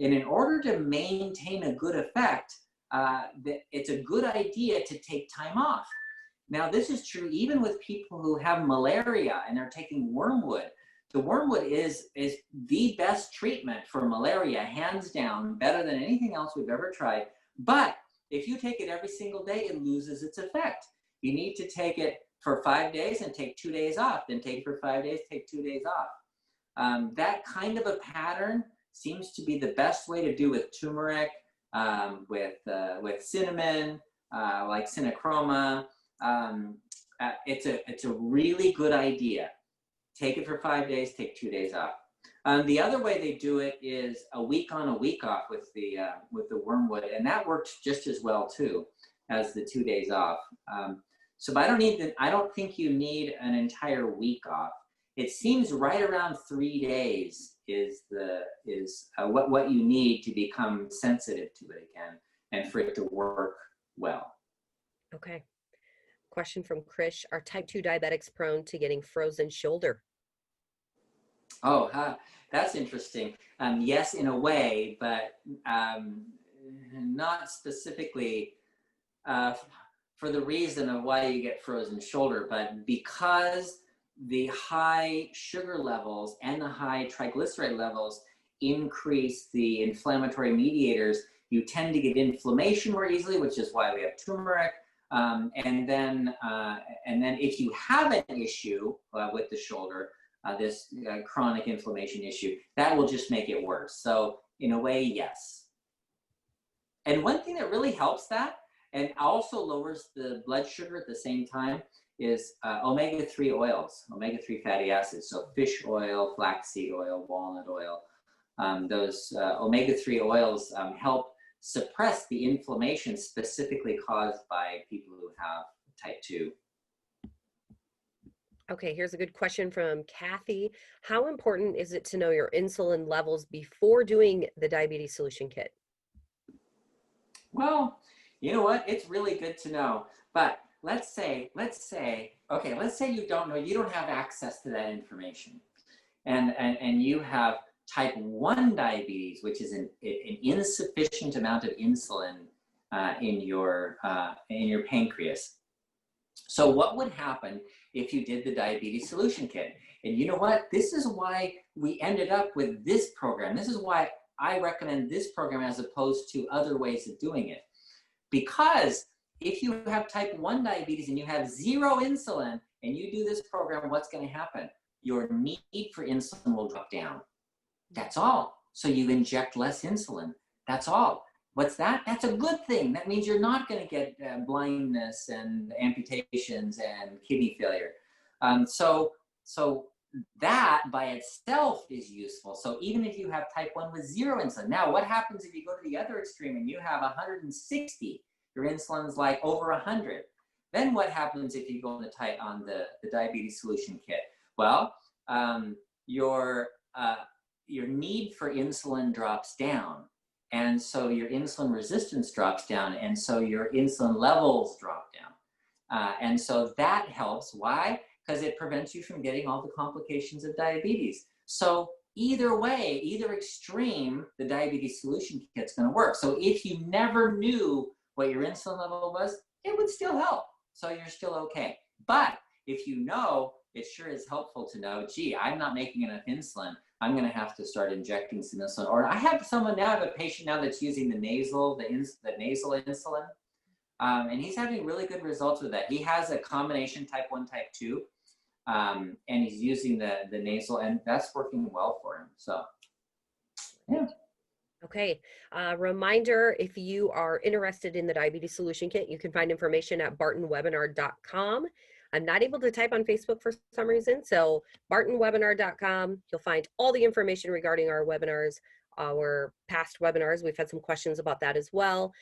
And in order to maintain a good effect, it's a good idea to take time off. Now, this is true even with people who have malaria and they're taking wormwood. The wormwood is the best treatment for malaria, hands down, better than anything else we've ever tried. But if you take it every single day, it loses its effect. You need to take it for 5 days and take 2 days off, then take it for 5 days, take 2 days off. That kind of a pattern seems to be the best way to do with turmeric, with cinnamon, like cinachroma. It's a really good idea. Take it for 5 days, take 2 days off. The other way they do it is a week on, a week off with the wormwood, and that works just as well too as the 2 days off. So I don't think you need an entire week off. It seems right around 3 days is what you need to become sensitive to it again and for it to work well. Okay. Question from Krish. Are type 2 diabetics prone to getting frozen shoulder? Oh, that's interesting. Yes, in a way, but not specifically for the reason of why you get frozen shoulder, but because the high sugar levels and the high triglyceride levels increase the inflammatory mediators, you tend to get inflammation more easily, which is why we have turmeric. And then if you have an issue with the shoulder, this chronic inflammation issue, that will just make it worse. So in a way, yes. And one thing that really helps that, and also lowers the blood sugar at the same time, is omega-3 oils, omega-3 fatty acids. So fish oil, flaxseed oil, walnut oil. Those omega-3 oils help suppress the inflammation specifically caused by people who have type 2. Okay, here's a good question from Kathy. How important is it to know your insulin levels before doing the diabetes solution kit? Well, you know what? It's really good to know. But let's say you don't know, you don't have access to that information. And you have type 1 diabetes, which is an insufficient amount of insulin in your pancreas. So what would happen if you did the diabetes solution kit? And you know what? This is why we ended up with this program. This is why I recommend this program as opposed to other ways of doing it. Because if you have type 1 diabetes and you have 0 insulin and you do this program, what's going to happen? Your need for insulin will drop down. That's all. So you inject less insulin. That's all. What's that? That's a good thing. That means you're not going to get blindness and amputations and kidney failure. So that by itself is useful. So even if you have type 1 with 0 insulin, now what happens if you go to the other extreme and you have 160? Your insulin's like over 100. Then what happens if you go on the diabetes solution kit? Well, your need for insulin drops down. And so your insulin resistance drops down. And so your insulin levels drop down. And so that helps. Why? Because it prevents you from getting all the complications of diabetes. So either way, either extreme, the diabetes solution kit's going to work. So if you never knew what your insulin level was, it would still help. So you're still okay. But if you know, it sure is helpful to know, gee, I'm not making enough insulin. I'm going to have to start injecting some insulin. Or I have a patient now that's using the nasal insulin. And he's having really good results with that. He has a combination type 1, type 2. And he's using the nasal, and that's working well for him. So, yeah. Okay. Reminder, if you are interested in the diabetes solution kit, you can find information at bartonwebinar.com. I'm not able to type on Facebook for some reason, so bartonwebinar.com. You'll find all the information regarding our webinars, our past webinars. We've had some questions about that as well.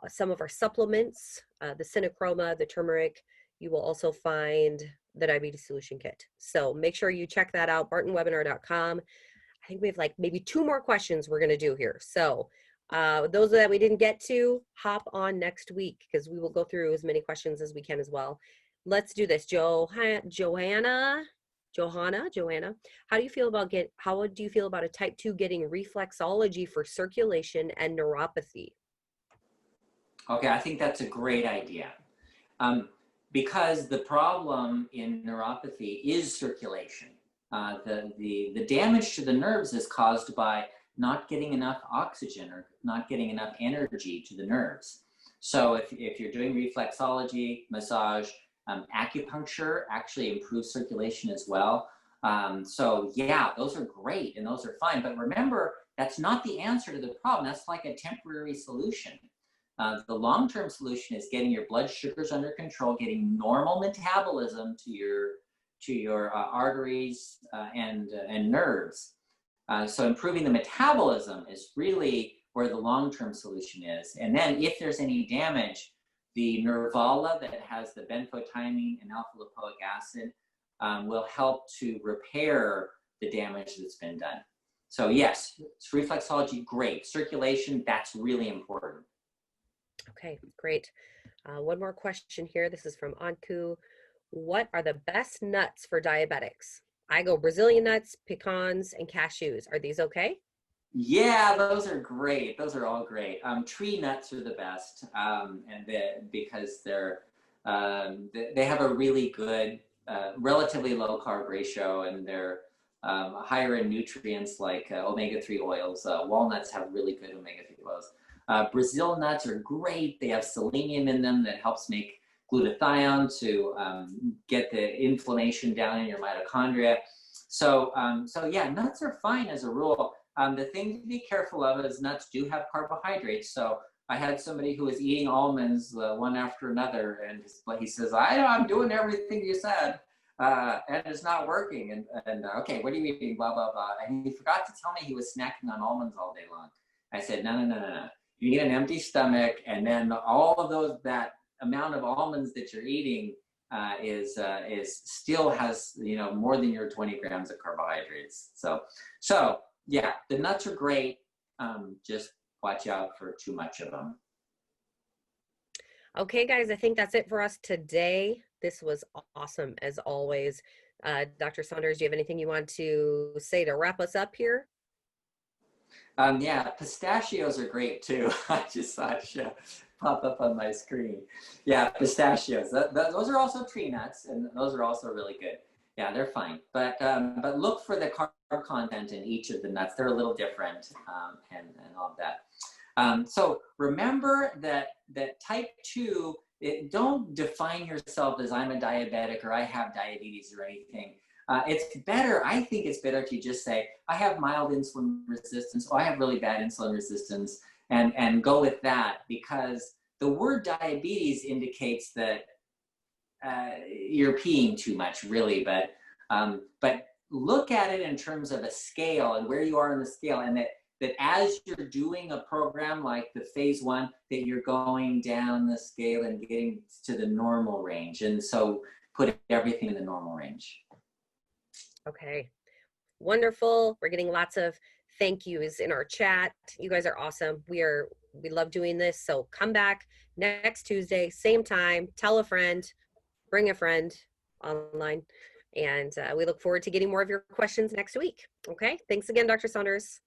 Some of our supplements, the cinachroma, the turmeric. You will also find the diabetes solution kit. So make sure you check that out, bartonwebinar.com. I think we have like maybe 2 more questions we're going to do here. So those that we didn't get to, hop on next week because we will go through as many questions as we can as well. Let's do this. Joanna Joanna, how do you feel about a type 2 getting reflexology for circulation and neuropathy? Okay, I think that's a great idea. Because the problem in neuropathy is circulation. The damage to the nerves is caused by not getting enough oxygen or not getting enough energy to the nerves. So if you're doing reflexology, massage, acupuncture actually improves circulation as well. So yeah, those are great and those are fine. But remember, that's not the answer to the problem. That's like a temporary solution. The long-term solution is getting your blood sugars under control, getting normal metabolism to your arteries and nerves. So improving the metabolism is really where the long-term solution is. And then if there's any damage, the Nervala that has the benfotiamine and alpha-lipoic acid will help to repair the damage that's been done. So yes, reflexology, great. Circulation, that's really important. Okay, great. One more question here. This is from Anku. What are the best nuts for diabetics? I go Brazilian nuts, pecans, and cashews. Are these okay? Yeah, those are great. Those are all great. Tree nuts are the best, because they have a really good, relatively low carb ratio, and they're higher in nutrients like omega-3 oils. Walnuts have really good omega-3 oils. Brazil nuts are great. They have selenium in them that helps make glutathione to get the inflammation down in your mitochondria. So yeah, nuts are fine as a rule. The thing to be careful of is nuts do have carbohydrates. So I had somebody who was eating almonds one after another, and he says, I'm doing everything you said, and it's not working. And okay, what are you eating? Blah, blah, blah. And he forgot to tell me he was snacking on almonds all day long. I said, no. You need an empty stomach, and then all of that amount of almonds that you're eating still has more than your 20 grams of carbohydrates. So yeah, the nuts are great. Just watch out for too much of them. Okay, guys, I think that's it for us today. This was awesome as always. Dr. Saunders, do you have anything you want to say to wrap us up here? Yeah, pistachios are great too. I just saw it pop up on my screen. Yeah, pistachios. Those are also tree nuts, and those are also really good. Yeah, they're fine. But look for the carb content in each of the nuts. They're a little different, and all of that. So remember that type 2, don't define yourself as I'm a diabetic or I have diabetes or anything. I think it's better to just say, I have mild insulin resistance, or I have really bad insulin resistance, and go with that, because the word diabetes indicates that you're peeing too much, really, but look at it in terms of a scale and where you are in the scale, and that as you're doing a program like the phase 1, that you're going down the scale and getting to the normal range. And so put everything in the normal range. Okay, wonderful. We're getting lots of thank yous in our chat. You guys are awesome. We love doing this. So come back next Tuesday, same time, tell a friend, bring a friend online. And we look forward to getting more of your questions next week. Okay, thanks again, Dr. Saunders.